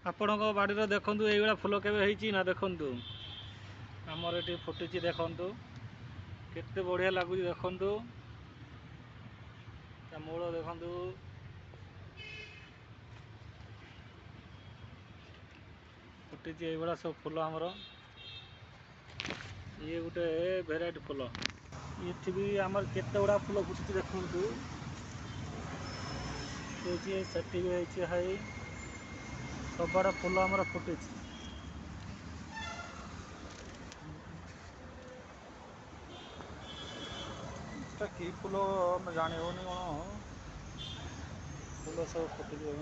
ଆପଣଙ୍କ ବାଡ଼ିରେ ଦେଖନ୍ତୁ ଏଇଭଳିଆ ଫୁଲ କେବେ ହେଇଛି ନା ଦେଖନ୍ତୁ ଆମର ଏଠି ଫୁଟିଛି ଦେଖନ୍ତୁ କେତେ ବଢ଼ିଆ ଲାଗୁଛି ଦେଖନ୍ତୁ ତା ମୂଳ ଦେଖନ୍ତୁ ଫୁଟିଛି ଏଇଭଳିଆ ସବୁ ଫୁଲ ଆମର ଇଏ ଗୋଟେ ଭେରାଇଟି ଫୁଲ ଏଠି ବି ଆମର କେତେ ଗୁଡ଼ା ଫୁଲ ଫୁଟିଛି ଦେଖନ୍ତୁ ସେଠି ବି ହେଇଛି ହାଇ ସବୁଆଡ଼େ ଫୁଲ ଆମର ଫୁଟିଛି କି ଫୁଲ ଆମେ ଜାଣି ହେଉନି କ'ଣ ଫୁଲ ସବୁ ଫୁଟିଛି।